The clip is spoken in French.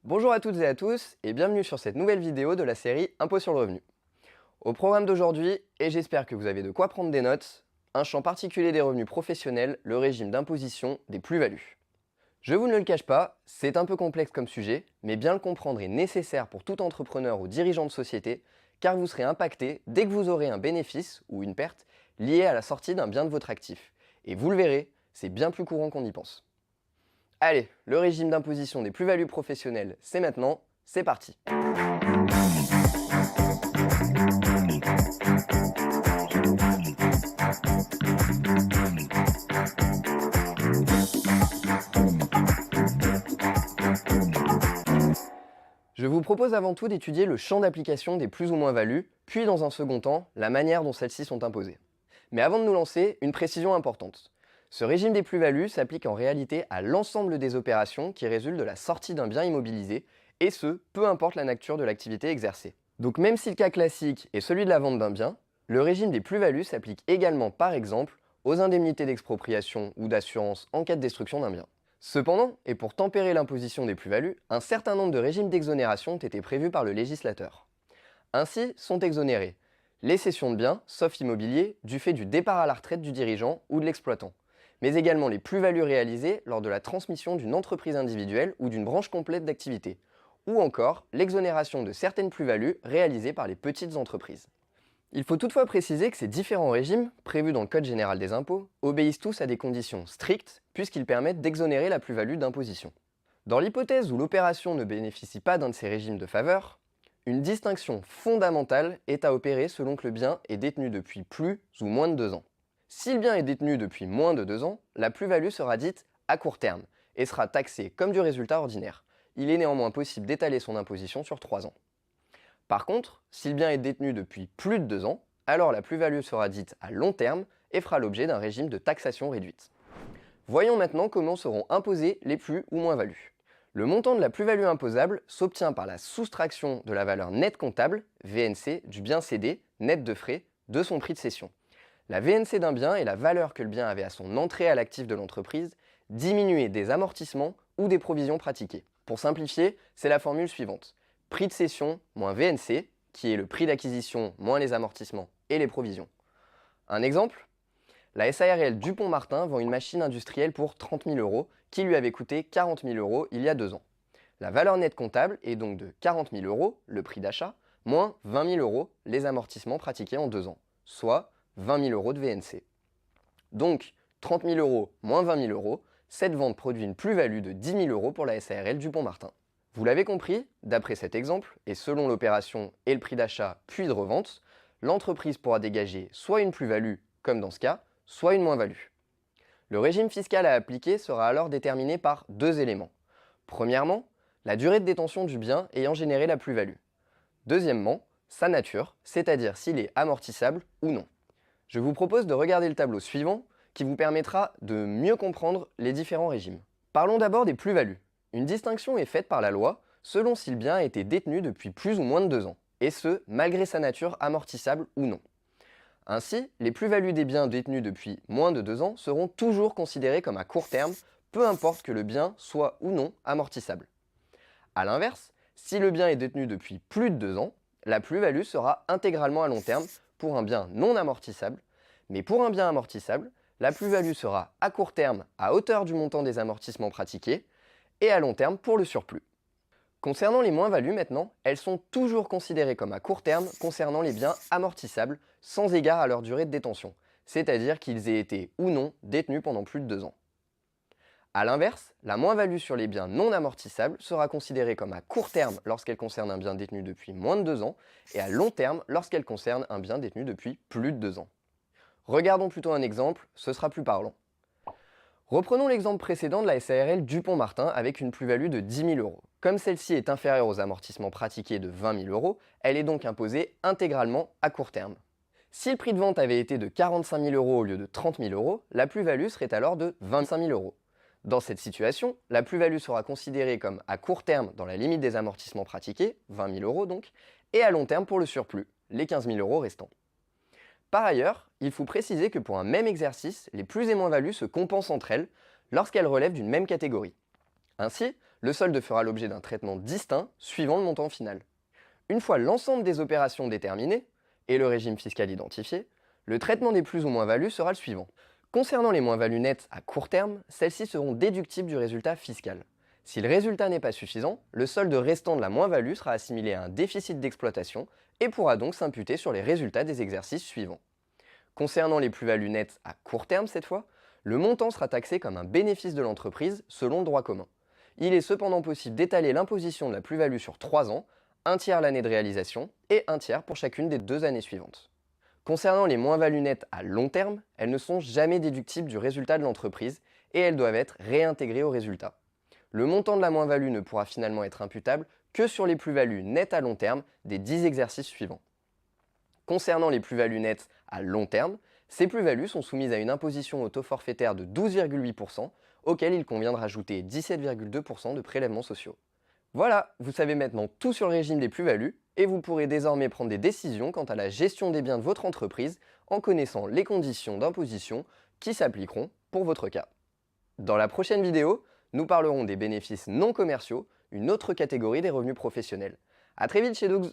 Bonjour à toutes et à tous et bienvenue sur cette nouvelle vidéo de la série Impôt sur le revenu. Au programme d'aujourd'hui, et j'espère que vous avez de quoi prendre des notes, un champ particulier des revenus professionnels, le régime d'imposition des plus-values. Je vous ne le cache pas, c'est un peu complexe comme sujet, mais bien le comprendre est nécessaire pour tout entrepreneur ou dirigeant de société, car vous serez impacté dès que vous aurez un bénéfice ou une perte lié à la sortie d'un bien de votre actif. Et vous le verrez, c'est bien plus courant qu'on y pense. Allez, le régime d'imposition des plus-values professionnelles, c'est maintenant, c'est parti. Je vous propose avant tout d'étudier le champ d'application des plus ou moins-values, puis dans un second temps, la manière dont celles-ci sont imposées. Mais avant de nous lancer, une précision importante. Ce régime des plus-values s'applique en réalité à l'ensemble des opérations qui résultent de la sortie d'un bien immobilisé, et ce, peu importe la nature de l'activité exercée. Donc même si le cas classique est celui de la vente d'un bien, le régime des plus-values s'applique également par exemple aux indemnités d'expropriation ou d'assurance en cas de destruction d'un bien. Cependant, et pour tempérer l'imposition des plus-values, un certain nombre de régimes d'exonération ont été prévus par le législateur. Ainsi sont exonérés les cessions de biens, sauf immobilier, du fait du départ à la retraite du dirigeant ou de l'exploitant, mais également les plus-values réalisées lors de la transmission d'une entreprise individuelle ou d'une branche complète d'activité, ou encore l'exonération de certaines plus-values réalisées par les petites entreprises. Il faut toutefois préciser que ces différents régimes, prévus dans le Code général des impôts, obéissent tous à des conditions strictes puisqu'ils permettent d'exonérer la plus-value d'imposition. Dans l'hypothèse où l'opération ne bénéficie pas d'un de ces régimes de faveur, une distinction fondamentale est à opérer selon que le bien est détenu depuis plus ou moins de 2 ans. Si le bien est détenu depuis moins de 2 ans, la plus-value sera dite à court terme et sera taxée comme du résultat ordinaire. Il est néanmoins possible d'étaler son imposition sur 3 ans. Par contre, si le bien est détenu depuis plus de 2 ans, alors la plus-value sera dite à long terme et fera l'objet d'un régime de taxation réduite. Voyons maintenant comment seront imposées les plus ou moins-values. Le montant de la plus-value imposable s'obtient par la soustraction de la valeur nette comptable, VNC, du bien cédé, net de frais, de son prix de cession. La VNC d'un bien est la valeur que le bien avait à son entrée à l'actif de l'entreprise, diminuée des amortissements ou des provisions pratiquées. Pour simplifier, c'est la formule suivante. Prix de cession moins VNC, qui est le prix d'acquisition moins les amortissements et les provisions. Un exemple ? La SARL Dupont-Martin vend une machine industrielle pour 30 000 € qui lui avait coûté 40 000 € il y a 2 ans. La valeur nette comptable est donc de 40 000 €, le prix d'achat, moins 20 000 €, les amortissements pratiqués en 2 ans, soit 20 000 € de VNC. Donc, 30 000 € moins 20 000 €, cette vente produit une plus-value de 10 000 € pour la SARL Dupont-Martin. Vous l'avez compris, d'après cet exemple, et selon l'opération et le prix d'achat puis de revente, l'entreprise pourra dégager soit une plus-value, comme dans ce cas, soit une moins-value. Le régime fiscal à appliquer sera alors déterminé par 2 éléments. Premièrement, la durée de détention du bien ayant généré la plus-value. Deuxièmement, sa nature, c'est-à-dire s'il est amortissable ou non. Je vous propose de regarder le tableau suivant qui vous permettra de mieux comprendre les différents régimes. Parlons d'abord des plus-values. Une distinction est faite par la loi selon si le bien a été détenu depuis plus ou moins de 2 ans, et ce, malgré sa nature amortissable ou non. Ainsi, les plus-values des biens détenus depuis moins de 2 ans seront toujours considérées comme à court terme, peu importe que le bien soit ou non amortissable. A l'inverse, si le bien est détenu depuis plus de 2 ans, la plus-value sera intégralement à long terme pour un bien non amortissable, mais pour un bien amortissable, la plus-value sera à court terme à hauteur du montant des amortissements pratiqués et à long terme pour le surplus. Concernant les moins-values maintenant, elles sont toujours considérées comme à court terme concernant les biens amortissables sans égard à leur durée de détention, c'est-à-dire qu'ils aient été ou non détenus pendant plus de 2 ans. A l'inverse, la moins-value sur les biens non amortissables sera considérée comme à court terme lorsqu'elle concerne un bien détenu depuis moins de 2 ans et à long terme lorsqu'elle concerne un bien détenu depuis plus de 2 ans. Regardons plutôt un exemple, ce sera plus parlant. Reprenons l'exemple précédent de la SARL Dupont-Martin avec une plus-value de 10 000 €. Comme celle-ci est inférieure aux amortissements pratiqués de 20 000 €, elle est donc imposée intégralement à court terme. Si le prix de vente avait été de 45 000 € au lieu de 30 000 €, la plus-value serait alors de 25 000 €. Dans cette situation, la plus-value sera considérée comme à court terme dans la limite des amortissements pratiqués, 20 000 € donc, et à long terme pour le surplus, les 15 000 € restants. Par ailleurs, il faut préciser que pour un même exercice, les plus et moins-values se compensent entre elles lorsqu'elles relèvent d'une même catégorie. Ainsi, Le solde fera l'objet d'un traitement distinct suivant le montant final. Une fois l'ensemble des opérations déterminées et le régime fiscal identifié, le traitement des plus ou moins-values sera le suivant. Concernant les moins-values nettes à court terme, celles-ci seront déductibles du résultat fiscal. Si le résultat n'est pas suffisant, le solde restant de la moins-value sera assimilé à un déficit d'exploitation et pourra donc s'imputer sur les résultats des exercices suivants. Concernant les plus-values nettes à court terme cette fois, le montant sera taxé comme un bénéfice de l'entreprise selon le droit commun. Il est cependant possible d'étaler l'imposition de la plus-value sur 3 ans, un tiers l'année de réalisation et un tiers pour chacune des 2 années suivantes. Concernant les moins-values nettes à long terme, elles ne sont jamais déductibles du résultat de l'entreprise et elles doivent être réintégrées au résultat. Le montant de la moins-value ne pourra finalement être imputable que sur les plus-values nettes à long terme des 10 exercices suivants. Concernant les plus-values nettes à long terme, ces plus-values sont soumises à une imposition au taux forfaitaire de 12,8%, auquel il convient de rajouter 17,2% de prélèvements sociaux. Voilà, vous savez maintenant tout sur le régime des plus-values et vous pourrez désormais prendre des décisions quant à la gestion des biens de votre entreprise en connaissant les conditions d'imposition qui s'appliqueront pour votre cas. Dans la prochaine vidéo, nous parlerons des bénéfices non commerciaux, une autre catégorie des revenus professionnels. A très vite chez Dougs.